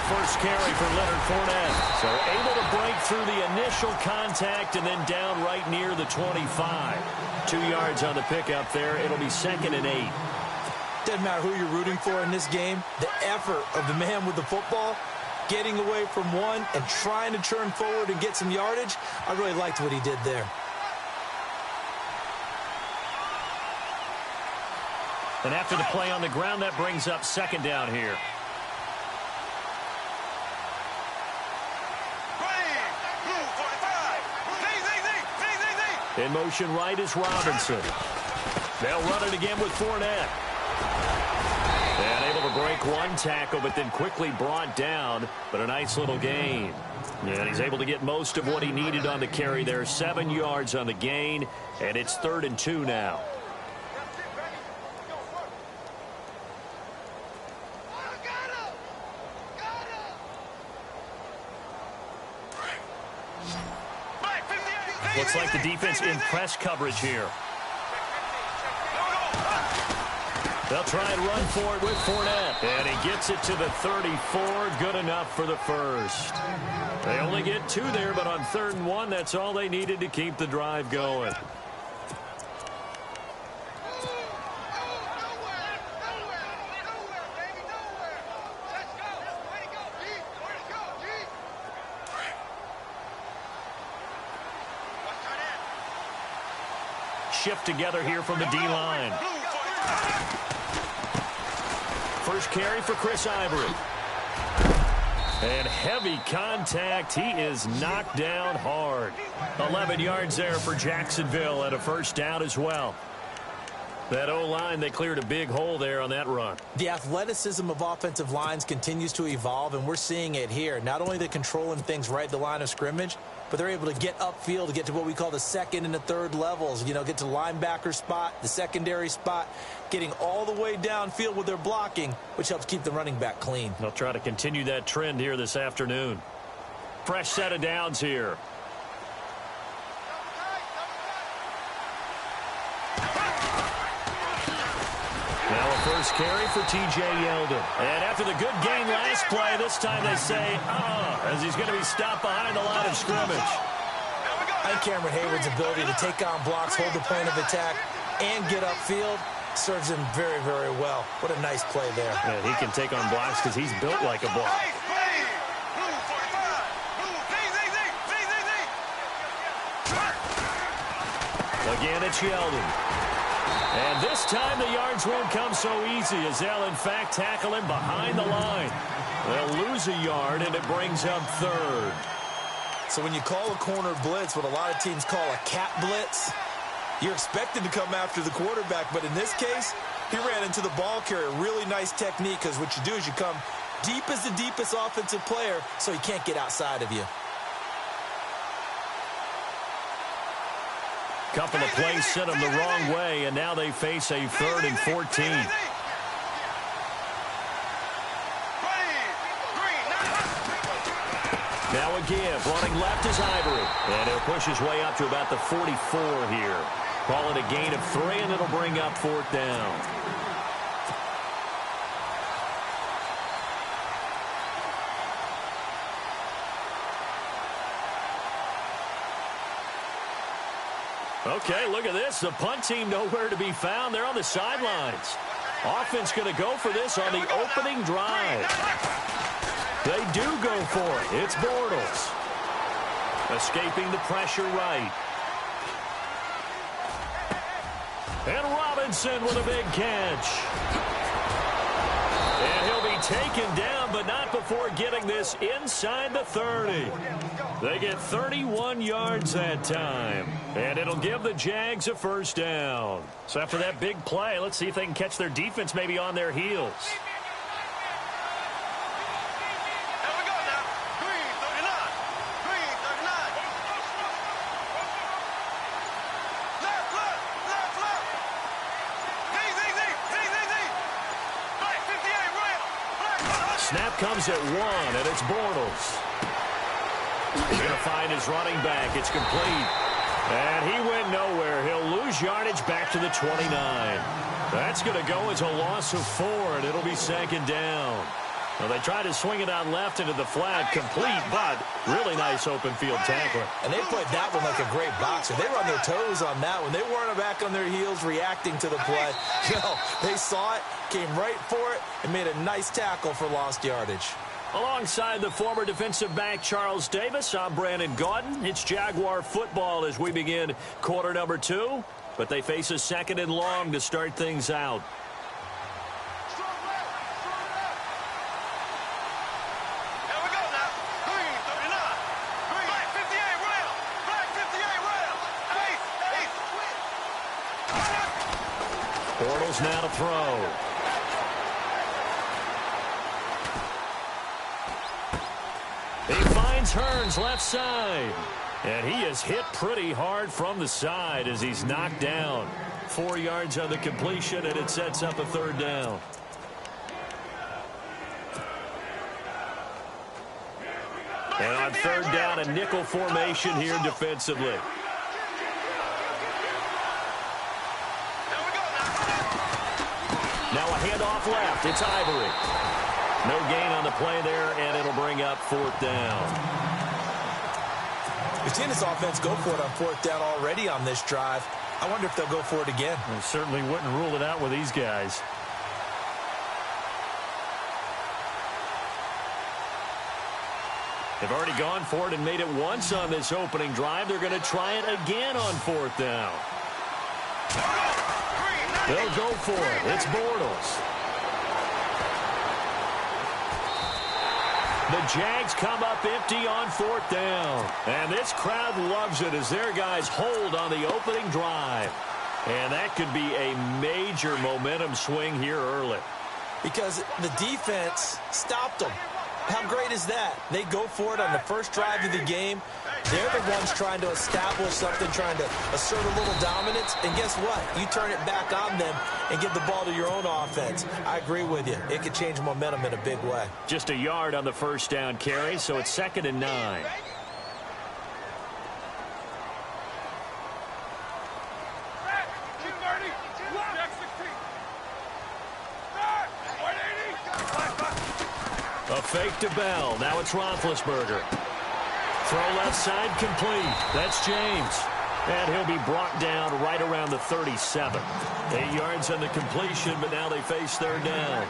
first carry for Leonard Fournette. So able to break through the initial contact and then down right near the 25. 2 yards on the pickup there. It'll be 2nd and 8. Doesn't matter who you're rooting for in this game. The effort of the man with the football, getting away from one and trying to turn forward and get some yardage, I really liked what he did there. And after the play on the ground, that brings up 2nd down here. In motion right is Robinson. They'll run it again with Fournette. And able to break one tackle, but then quickly brought down. But a nice little gain. And he's able to get most of what he needed on the carry there. 7 yards on the gain, and it's 3rd and 2 now. Looks like the defense in press coverage here. They'll try and run for it with Fournette. And he gets it to the 34. Good enough for the first. They only get 2 there, but on 3rd and 1, that's all they needed to keep the drive going. Shift together here from the D-line. First carry for Chris Ivory. And heavy contact. He is knocked down hard. 11 yards there for Jacksonville and a first down as well. That O-line, they cleared a big hole there on that run. The athleticism of offensive lines continues to evolve, and we're seeing it here. Not only they're controlling things right at the line of scrimmage, but they're able to get upfield to get to what we call the 2nd and the 3rd levels. You know, get to linebacker spot, the secondary spot, getting all the way downfield with their blocking, which helps keep the running back clean. They'll try to continue that trend here this afternoon. Fresh set of downs here. Now a first carry for T.J. Yeldon. And after the good game last play, this time they say, as he's going to be stopped behind the line of scrimmage. I think Cameron Hayward's ability to take on blocks, hold the point of attack, and get upfield serves him very, very well. What a nice play there. And he can take on blocks because he's built like a block. Again, it's Yeldon. And this time the yards won't come so easy as they'll, in fact, tackle him behind the line. They'll lose a yard, and it brings up 3rd. So when you call a corner blitz, what a lot of teams call a cat blitz, you're expected to come after the quarterback. But in this case, he ran into the ball carrier. Really nice technique, because what you do is you come deep as the deepest offensive player so he can't get outside of you. Couple of plays sent them the wrong way, and now they face a 3rd and 14. Now again, running left is Ivory. And he'll push his way up to about the 44 here. Call it a gain of 3, and it'll bring up 4th down. Okay, look at this. The punt team nowhere to be found. They're on the sidelines. Offense going to go for this on the opening drive. They do go for it. It's Bortles. Escaping the pressure right. And Robinson with a big catch. And he'll be taken down, but not before getting this inside the 30. They get 31 yards that time. And it'll give the Jags a first down. So after that big play, let's see if they can catch their defense maybe on their heels. Snap comes at 1, and it's Bortles. He's going to find his running back. It's complete. And he went nowhere. He'll lose yardage back to the 29. That's going to go as a loss of 4, and it'll be 2nd down. Well, they try to swing it out left into the flat, complete, but really nice open field tackling. And they played that one like a great boxer. They were on their toes on that one. They weren't back on their heels reacting to the play. No, they saw it, came right for it, and made a nice tackle for lost yardage. Alongside the former defensive back Charles Davis, I'm Brandon Gaudin. It's Jaguar football as we begin quarter number 2, but they face a second and long to start things out. Bortles now to throw. He finds Hearns left side. And he is hit pretty hard from the side as he's knocked down. 4 yards on the completion, and it sets up a third down. And on third down, a nickel formation here defensively. Now a handoff left. It's Ivory. No gain on the play there, and it'll bring up fourth down. We've seen this offense go for it on fourth down already on this drive. I wonder if they'll go for it again. I certainly wouldn't rule it out with these guys. They've already gone for it and made it once on this opening drive. They're going to try it again on fourth down. They'll go for it. It's Bortles. The Jags come up empty on fourth down. And this crowd loves it as their guys hold on the opening drive. And that could be a major momentum swing here early. Because the defense stopped them. How great is that? They go for it on the first drive of the game. They're the ones trying to establish something, trying to assert a little dominance. And guess what? You turn it back on them and give the ball to your own offense. I agree with you. It could change momentum in a big way. Just a yard on the first down carry, so it's 2nd and 9. A fake to Bell. Now it's Roethlisberger. Throw left side complete. That's James. And he'll be brought down right around the 37. 8 yards on the completion, but now they face third down.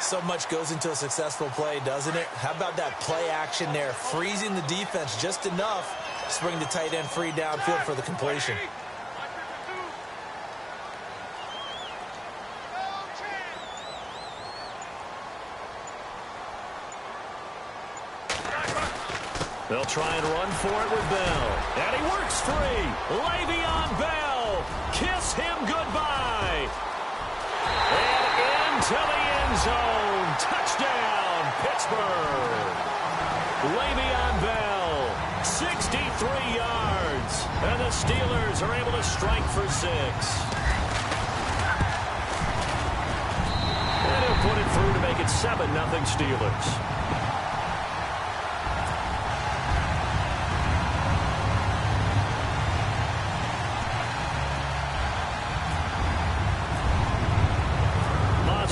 So much goes into a successful play, doesn't it? How about that play action there? Freezing the defense just enough to bring the tight end free downfield for the completion. They'll try and run for it with Bell. And he works free. Le'Veon Bell. Kiss him goodbye. And into the end zone. Touchdown, Pittsburgh. Le'Veon Bell, 63 yards. And the Steelers are able to strike for 6. And he'll put it through to make it 7-0 Steelers.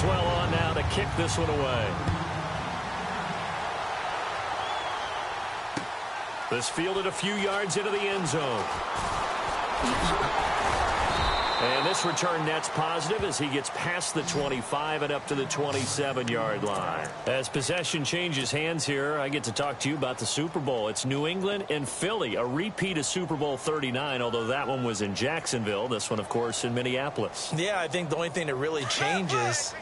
Well on now to kick this one away. This fielded a few yards into the end zone. And this return net's positive as he gets past the 25 and up to the 27-yard line. As possession changes hands here, I get to talk to you about the Super Bowl. It's New England and Philly, a repeat of Super Bowl 39, although that one was in Jacksonville. This one, of course, in Minneapolis. Yeah, I think the only thing that really changes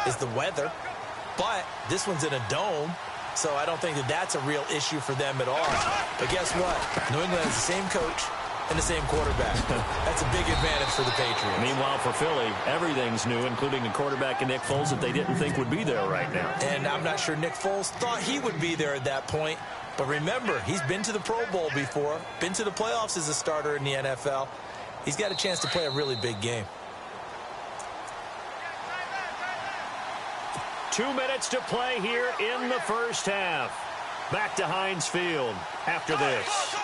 is the weather. But this one's in a dome, so I don't think that that's a real issue for them at all. But guess what? New England has the same coach and the same quarterback. That's a big advantage for the Patriots. Meanwhile, for Philly, everything's new, including a quarterback in Nick Foles that they didn't think would be there right now. And I'm not sure Nick Foles thought he would be there at that point. But remember, he's been to the Pro Bowl before, been to the playoffs as a starter in the NFL. He's got a chance to play a really big game. 2 minutes to play here in the first half. Back to Heinz Field after this.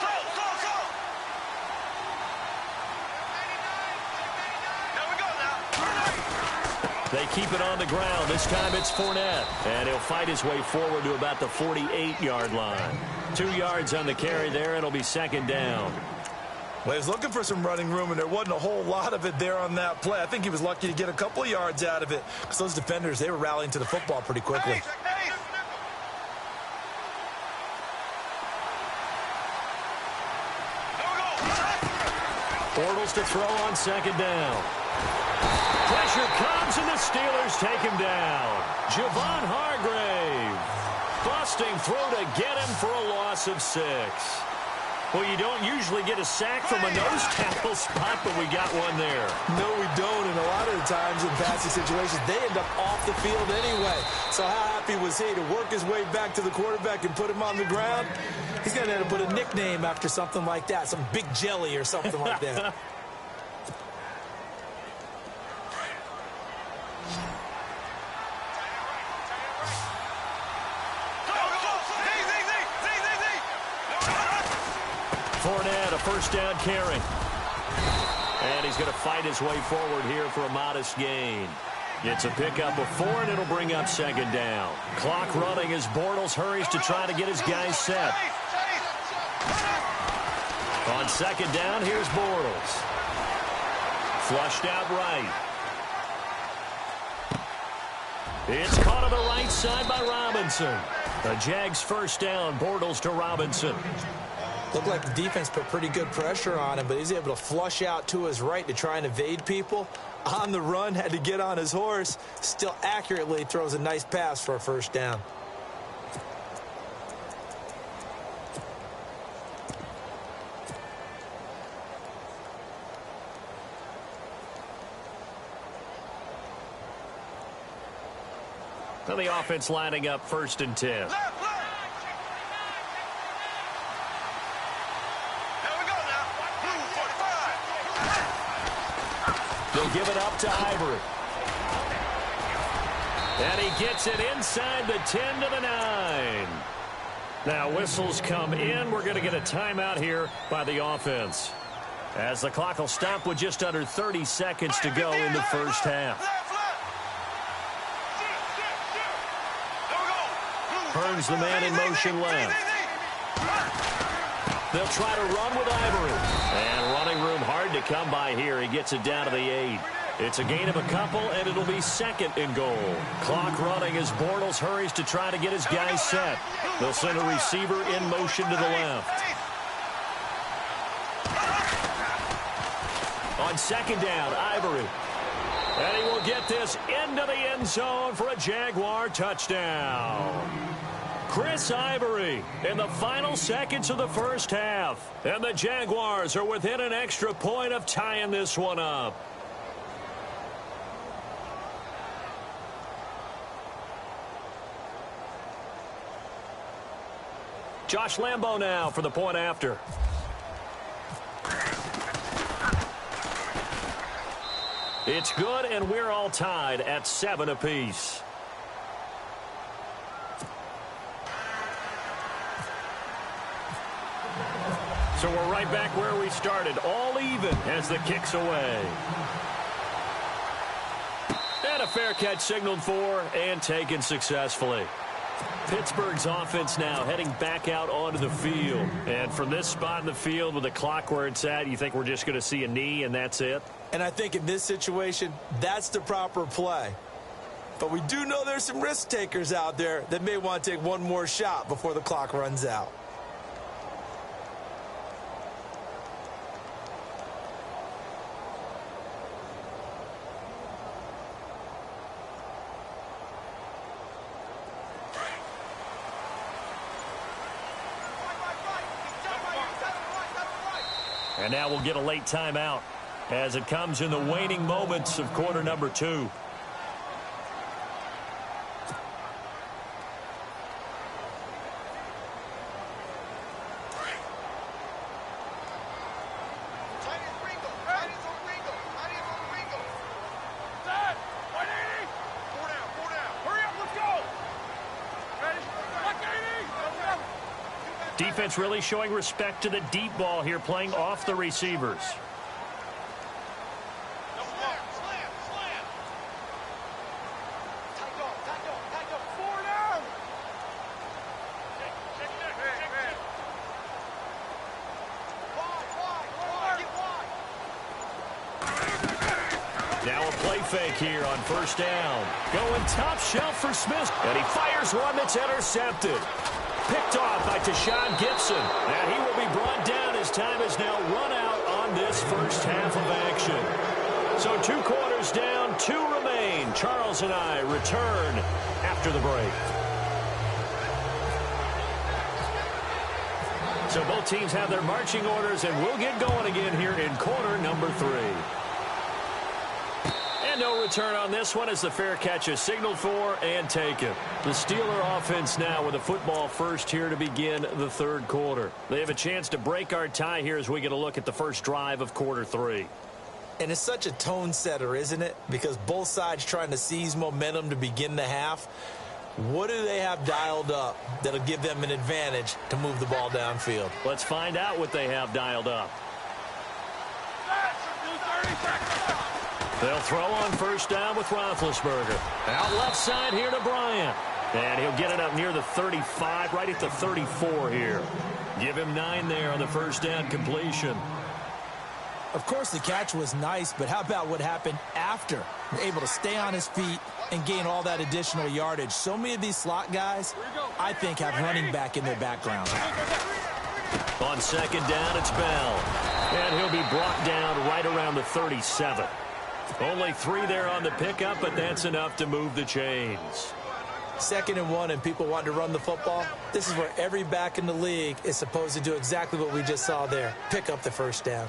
They keep it on the ground. This time it's Fournette. And he'll fight his way forward to about the 48-yard line. 2 yards on the carry there. It'll be second down. Well, he was looking for some running room, and there wasn't a whole lot of it there on that play. I think he was lucky to get a couple of yards out of it because those defenders, they were rallying to the football pretty quickly. Bortles to throw on second down. Pressure comes, and the Steelers take him down. Javon Hargrave. Busting throw to get him for a loss of 6. Well, you don't usually get a sack from a nose tackle spot, but we got one there. No, we don't, and a lot of the times in passing situations, they end up off the field anyway. So how happy was he to work his way back to the quarterback and put him on the ground? He's going to have to put a nickname after something like that, some Big Jelly or something like that. Fournette, a first down carry. And he's going to fight his way forward here for a modest gain. It's a pickup of 4, and it'll bring up second down. Clock running as Bortles hurries to try to get his guys set. On second down, here's Bortles. Flushed out right. It's caught on the right side by Robinson. The Jags first down, Bortles to Robinson. Looked like the defense put pretty good pressure on him, but he's able to flush out to his right to try and evade people. On the run, had to get on his horse. Still accurately throws a nice pass for a first down. And the offense lining up first and 10. They'll give it up to Ivory. And he gets it inside the 10 to the 9. Now whistles come in. We're going to get a timeout here by the offense, as the clock will stop with just under 30 seconds to go in the first half. Hearns the man in motion left. They'll try to run with Ivory. And running room hard to come by here. He gets it down to the 8. It's a gain of a couple, and it'll be second and goal. Clock running as Bortles hurries to try to get his guys set. They'll send a receiver in motion to the left. On second down, Ivory. And he will get this into the end zone for a Jaguar touchdown. Chris Ivory in the final seconds of the first half. And the Jaguars are within an extra point of tying this one up. Josh Lambo now for the point after. It's good, and we're all tied at 7 apiece. So we're right back where we started, all even as the kick's away. And a fair catch signaled for and taken successfully. Pittsburgh's offense now heading back out onto the field. And from this spot in the field with the clock where it's at, you think we're just going to see a knee and that's it? And I think in this situation, that's the proper play. But we do know there's some risk takers out there that may want to take one more shot before the clock runs out. And now we'll get a late timeout as it comes in the waning moments of quarter number 2. Defense really showing respect to the deep ball here, playing off the receivers. a play fake here on first down. Going top shelf for Smith. And he fires one that's intercepted. Picked off by Tashawn Gibson. And he will be brought down as time is now run out on this first half of action. So 2 quarters down, 2 remain. Charles and I return after the break. So both teams have their marching orders, and we'll get going again here in quarter number 3. And no return on this one as the fair catch is signaled for and taken. The Steeler offense now with a football first here to begin the third quarter. They have a chance to break our tie here as we get a look at the first drive of quarter 3. And it's such a tone setter, isn't it? Because both sides trying to seize momentum to begin the half. What do they have dialed up that'll give them an advantage to move the ball downfield? Let's find out what they have dialed up. They'll throw on first down with Roethlisberger. Out left side here to Bryant. And he'll get it up near the 35, right at the 34 here. Give him 9 there on the first down completion. Of course, the catch was nice, but how about what happened after? Able to stay on his feet and gain all that additional yardage. So many of these slot guys, I think, have running back in their background. On second down, it's Bell. And he'll be brought down right around the 37. Only 3 there on the pickup, but that's enough to move the chains. 2nd and 1, and people want to run the football. This is where every back in the league is supposed to do exactly what we just saw there. Pick up the first down.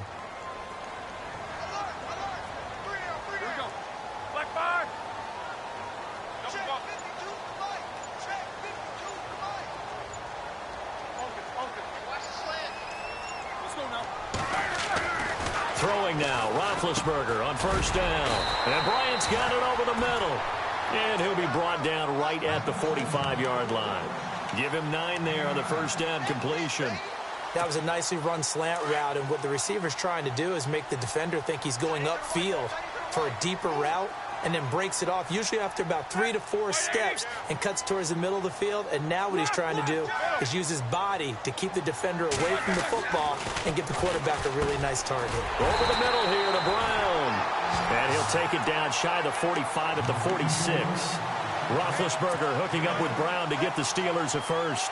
Throwing now, Roethlisberger on first down. And Bryant's got it over the middle. And he'll be brought down right at the 45-yard line. Give him 9 there on the first down completion. That was a nicely run slant route, and what the receiver's trying to do is make the defender think he's going upfield for a deeper route, and then breaks it off, usually after about 3 to 4 steps, and cuts towards the middle of the field. And now what he's trying to do is use his body to keep the defender away from the football and get the quarterback a really nice target. Over the middle here to Brown. And he'll take it down shy of the 45 at the 46. Roethlisberger hooking up with Brown to get the Steelers a first.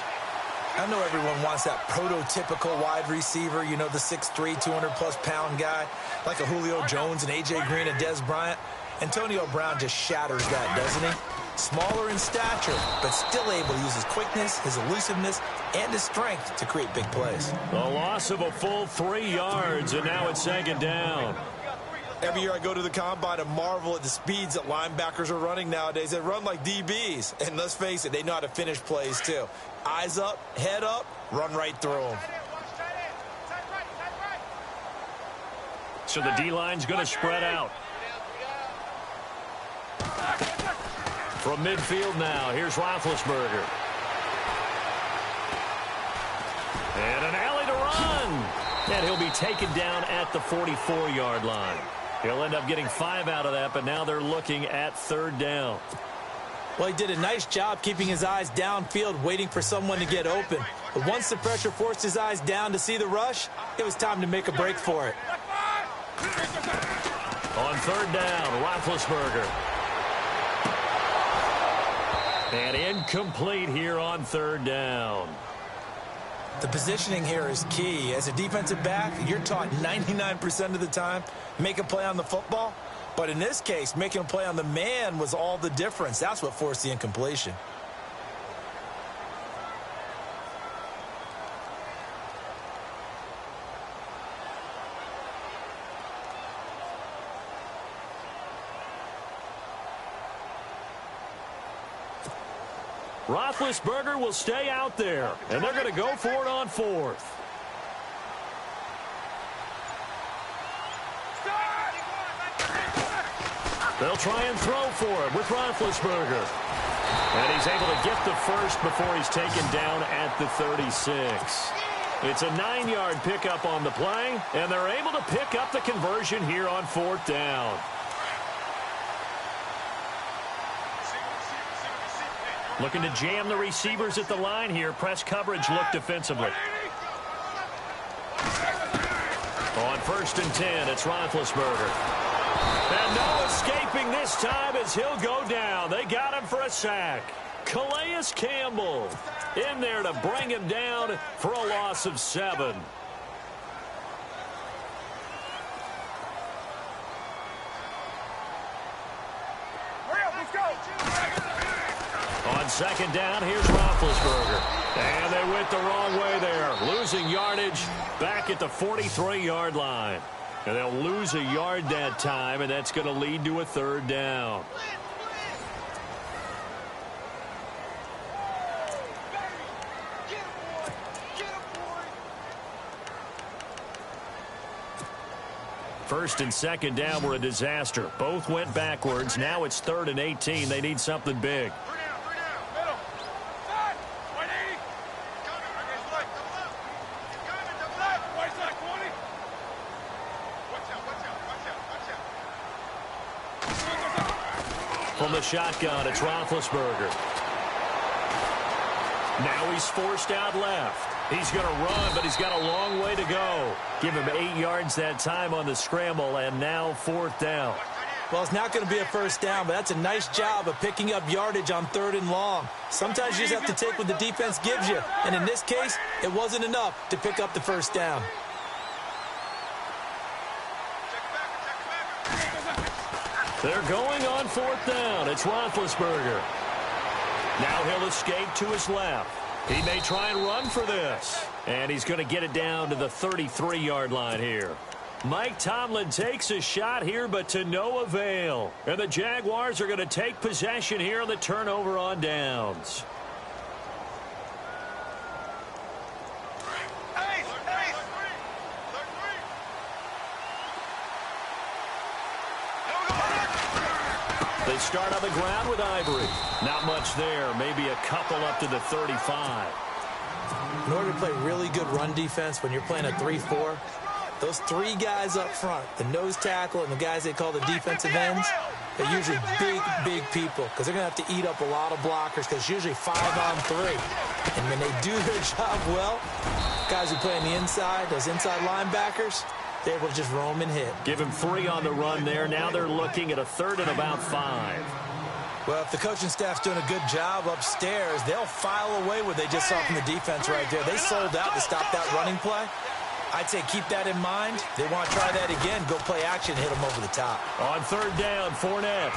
I know everyone wants that prototypical wide receiver, you know, the 6'3", 200-plus pound guy, like a Julio Jones and A.J. Green and Des Bryant. Antonio Brown just shatters that, doesn't he? Smaller in stature, but still able to use his quickness, his elusiveness, and his strength to create big plays. The loss of a full 3 yards, and now it's second down. Every year I go to the combine and marvel at the speeds that linebackers are running nowadays. They run like DBs, and let's face it, they know how to finish plays too. Eyes up, head up, run right through them. So the D-line's going to spread out. From midfield now, here's Roethlisberger. And an alley to run. And he'll be taken down at the 44-yard line. He'll end up getting 5 out of that, but now they're looking at third down. Well, he did a nice job keeping his eyes downfield, waiting for someone to get open. But once the pressure forced his eyes down to see the rush, it was time to make a break for it. On third down, Roethlisberger. And incomplete here on third down. The positioning here is key. As a defensive back, you're taught 99% of the time, make a play on the football. But in this case, making a play on the man was all the difference. That's what forced the incompletion. Roethlisberger will stay out there, and they're going to go for it on fourth. They'll try and throw for it with Roethlisberger. And he's able to get the first before he's taken down at the 36. It's a 9-yard pickup on the play, and they're able to pick up the conversion here on fourth down. Looking to jam the receivers at the line here. Press coverage look defensively. On 1st and 10, it's Roethlisberger. And no escaping this time as he'll go down. They got him for a sack. Calais Campbell in there to bring him down for a loss of 7. On second down, here's Roethlisberger. And they went the wrong way there. Losing yardage back at the 43-yard line. And they'll lose a yard that time, and that's going to lead to a 3rd down. First and second down were a disaster. Both went backwards. Now it's 3rd and 18. They need something big. From the shotgun, it's Roethlisberger. Now he's forced out left. He's going to run, but he's got a long way to go. Give him 8 yards that time on the scramble, and now 4th down. Well, it's not going to be a first down, but that's a nice job of picking up yardage on 3rd and long. Sometimes you just have to take what the defense gives you, and in this case, it wasn't enough to pick up the first down. They're going on 4th down. It's Roethlisberger. Now he'll escape to his left. He may try and run for this. And he's going to get it down to the 33-yard line here. Mike Tomlin takes a shot here, but to no avail. And the Jaguars are going to take possession here on the turnover on downs. They start on the ground with Ivory. Not much there. Maybe a couple up to the 35. In order to play really good run defense when you're playing a 3-4, those 3 guys up front, the nose tackle and the guys they call the defensive ends, they're usually big people because they're going to have to eat up a lot of blockers because it's usually 5 on 3. And when they do their job well, guys who play on the inside, those inside linebackers, they're able to just roam and hit. Give him 3 on the run there. Now they're looking at a 3rd and about 5. Well, if the coaching staff's doing a good job upstairs, they'll file away what they just saw from the defense right there. They sold out to stop that running play. I'd say keep that in mind. They want to try that again. Go play action, hit them over the top. On 3rd down, Fournette.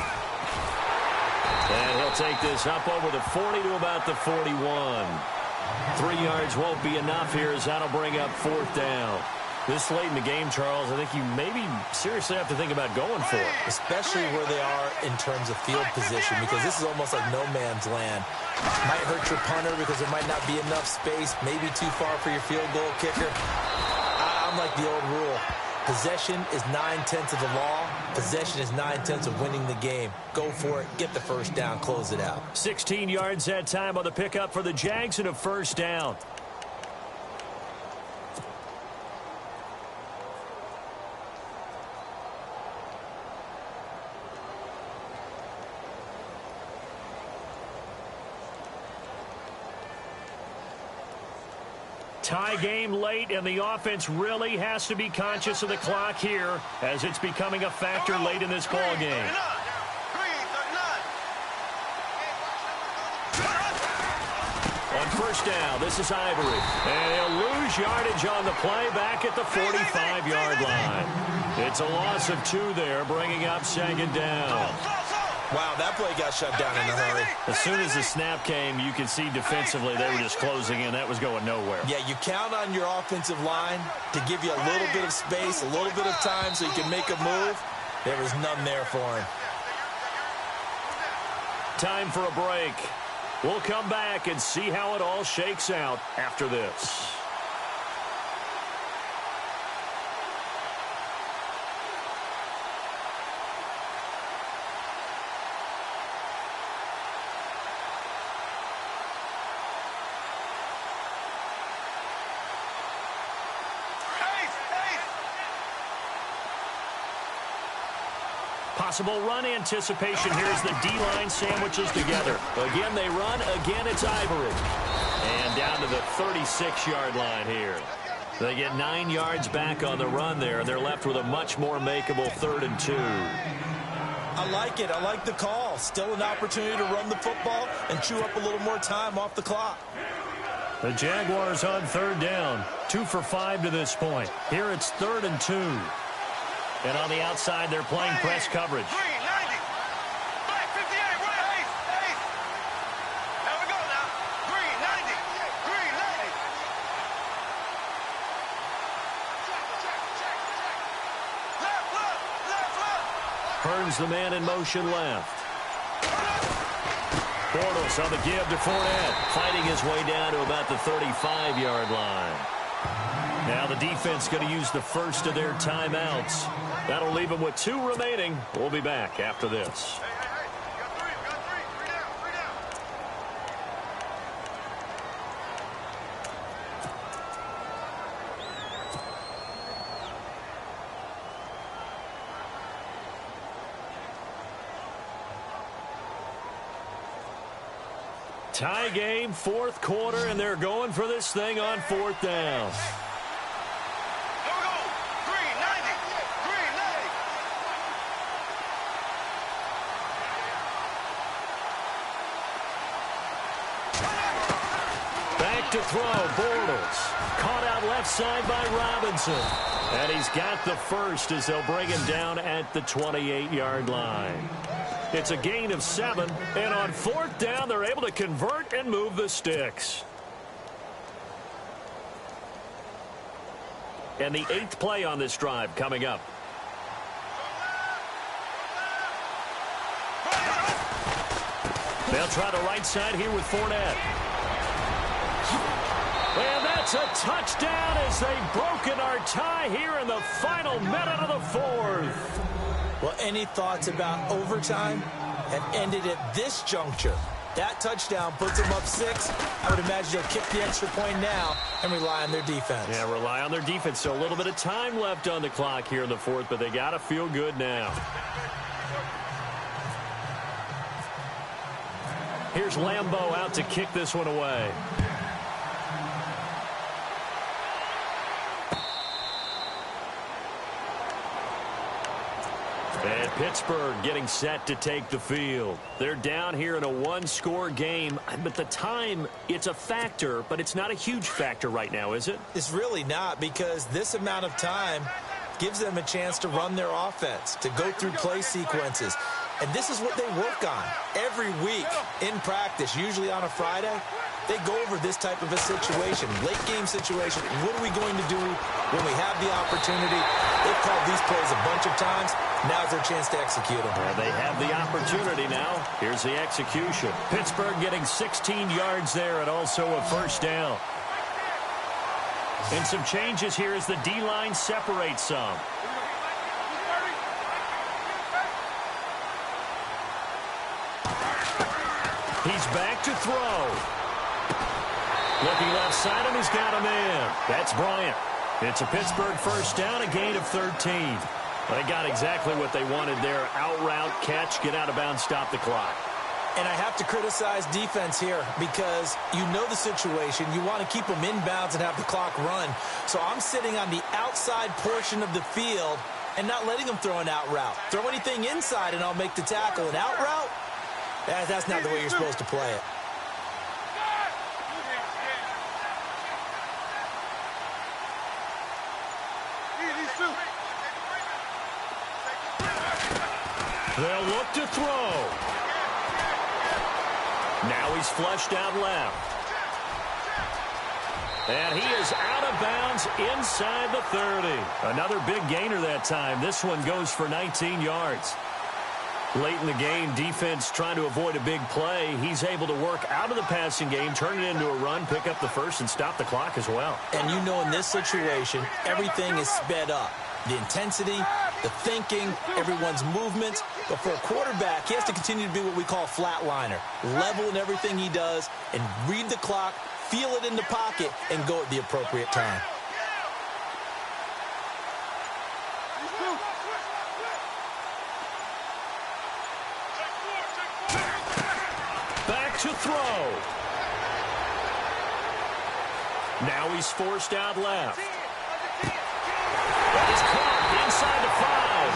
And he'll take this up over the 40 to about the 41. 3 yards won't be enough here as that'll bring up 4th down. This late in the game, Charles, I think you maybe seriously have to think about going for it. Especially where they are in terms of field position, because this is almost like no man's land. Might hurt your punter because there might not be enough space, maybe too far for your field goal kicker. I'm like the old rule. Possession is 9/10 of the law. Possession is 9/10 of winning the game. Go for it. Get the first down. Close it out. 16 yards that time on the pickup for the Jags and a first down. Tie game late, and the offense really has to be conscious of the clock here as it's becoming a factor late in this ball game. On first down, this is Ivory. And he'll lose yardage on the play back at the 45-yard line. It's a loss of 2 there, bringing up 2nd down. Wow, that play got shut down in a hurry. As soon as the snap came, you could see defensively they were just closing in. That was going nowhere. Yeah, you count on your offensive line to give you a little bit of space, a little bit of time so you can make a move. There was none there for him. Time for a break. We'll come back and see how it all shakes out after this. Possible run anticipation here as the D-line sandwiches together. Again, they run. Again, it's Ivory. And down to the 36-yard line here. They get 9 yards back on the run there, and they're left with a much more makeable 3rd and 2. I like it. I like the call. Still an opportunity to run the football and chew up a little more time off the clock. The Jaguars on 3rd down. 2 for 5 to this point. Here it's 3rd and 2. And on the outside, they're playing press coverage. Burns the man in motion left. Bortles on the give to Fournette, fighting his way down to about the 35-yard line. Now the defense going to use the first of their timeouts. That'll leave them with 2 remaining. We'll be back after this. Tie game, 4th quarter, and they're going for this thing on 4th down. Back to throw, Bortles. Caught out left side by Robinson. And he's got the first as they'll bring him down at the 28-yard line. It's a gain of 7, and on 4th down, they're able to convert and move the sticks. And the 8th play on this drive coming up. They'll try the right side here with Fournette. And that's a touchdown as they've broken our tie here in the final minute of the 4th. Well, any thoughts about overtime have ended at this juncture. That touchdown puts them up 6. I would imagine they'll kick the extra point now and rely on their defense. Yeah, rely on their defense. So a little bit of time left on the clock here in the 4th, but they got to feel good now. Here's Lambeau out to kick this one away. And Pittsburgh getting set to take the field. They're down here in a 1-score game, but the time, it's a factor, but it's not a huge factor right now, is it? It's really not, because this amount of time gives them a chance to run their offense, to go through play sequences. And this is what they work on every week in practice, usually on a Friday. They go over this type of a situation, late game situation. What are we going to do when we have the opportunity? They've called these plays a bunch of times. Now's their chance to execute them. Well, they have the opportunity now. Here's the execution. Pittsburgh getting 16 yards there and also a 1st down. And some changes here as the D-line separates some. He's back to throw. Looking left side, and he's got him in. That's Bryant. It's a Pittsburgh 1st down, a gain of 13. They got exactly what they wanted there. Out route, catch, get out of bounds, stop the clock. And I have to criticize defense here because you know the situation. You want to keep them inbounds and have the clock run. So I'm sitting on the outside portion of the field and not letting them throw an out route. Throw anything inside, and I'll make the tackle. An out route? That's not the way you're supposed to play it. They'll look to throw. Now he's flushed out left. And he is out of bounds inside the 30. Another big gainer that time. This one goes for 19 yards. Late in the game, defense trying to avoid a big play. He's able to work out of the passing game, turn it into a run, pick up the first, and stop the clock as well. And you know in this situation, everything is sped up. The intensity, the thinking, everyone's movements. But for a quarterback, he has to continue to be what we call a flatliner. Level in everything he does and read the clock, feel it in the pocket, and go at the appropriate time. Back to throw. Now he's forced out left. is caught inside the 5.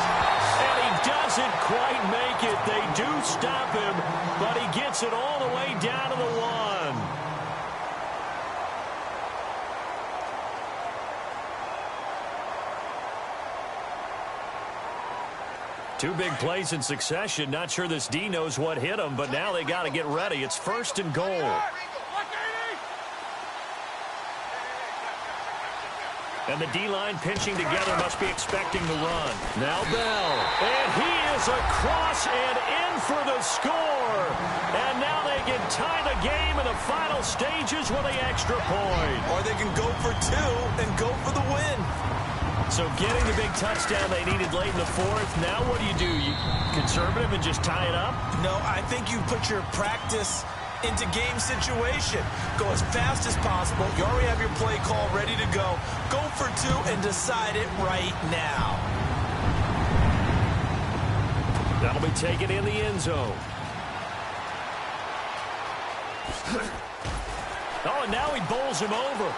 And he doesn't quite make it. They do stop him, but he gets it all the way down to the 1. Two big plays in succession. Not sure this D knows what hit him, but now they got to get ready. It's 1st and goal. And the D-line pinching together must be expecting the run. Now Bell. And he is across and in for the score. And now they can tie the game in the final stages with the extra point. Or they can go for 2 and go for the win. So getting the big touchdown they needed late in the 4th. Now what do? You conservative and just tie it up? No, I think you put your practice into game situation. Go as fast as possible. You already have your play call ready to go. Go for 2 and decide it right now. That'll be taken in the end zone. Oh, and now he bowls him over.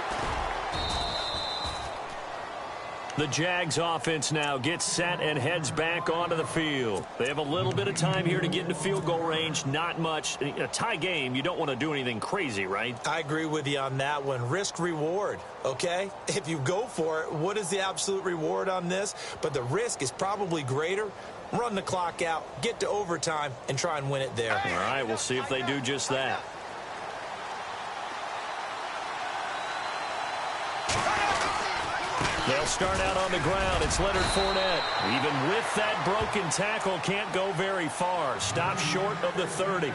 The Jags offense now gets set and heads back onto the field. They have a little bit of time here to get into field goal range. Not much. A tie game, you don't want to do anything crazy, right? I agree with you on that one. Risk reward, okay? If you go for it, what is the absolute reward on this? But the risk is probably greater. Run the clock out, get to overtime, and try and win it there. All right, we'll see if they do just that. They'll start out on the ground. It's Leonard Fournette. Even with that broken tackle, can't go very far. Stop short of the 30.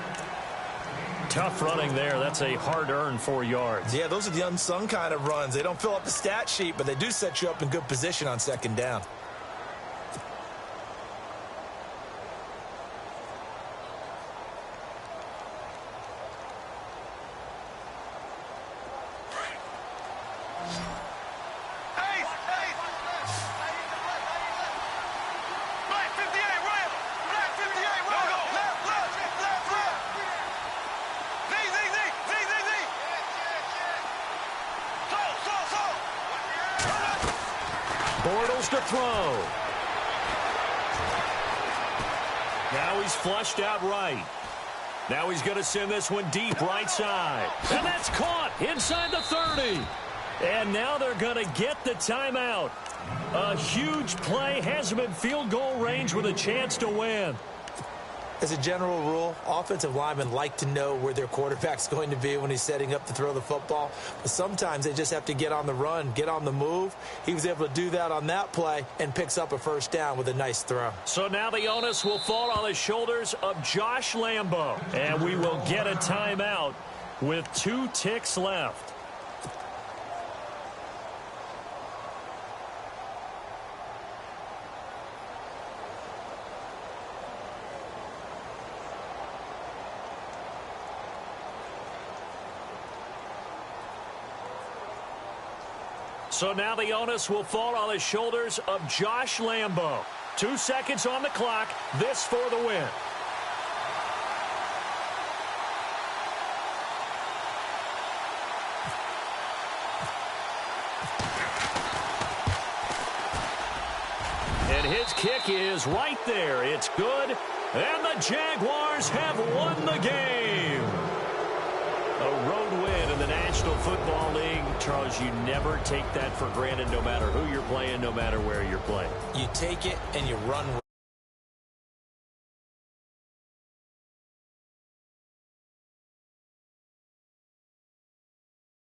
Tough running there. That's a hard-earned 4 yards. Yeah, those are the unsung kind of runs. They don't fill up the stat sheet, but they do set you up in good position on 2nd down. Bortles to throw. Now he's flushed out right. Now he's going to send this one deep right side. And that's caught inside the 30. And now they're going to get the timeout. A huge play has them in field goal range with a chance to win. As a general rule, offensive linemen like to know where their quarterback's going to be when he's setting up to throw the football. But sometimes they just have to get on the run, get on the move. He was able to do that on that play and picks up a 1st down with a nice throw. So now the onus will fall on the shoulders of Josh Lambo. And we will get a timeout with 2 ticks left. So now the onus will fall on the shoulders of Josh Lambo. 2 seconds on the clock. This for the win. And his kick is right there. It's good. And the Jaguars have won the game. A road win in the National Football League. Charles, you never take that for granted no matter who you're playing, no matter where you're playing. You take it and you run with it.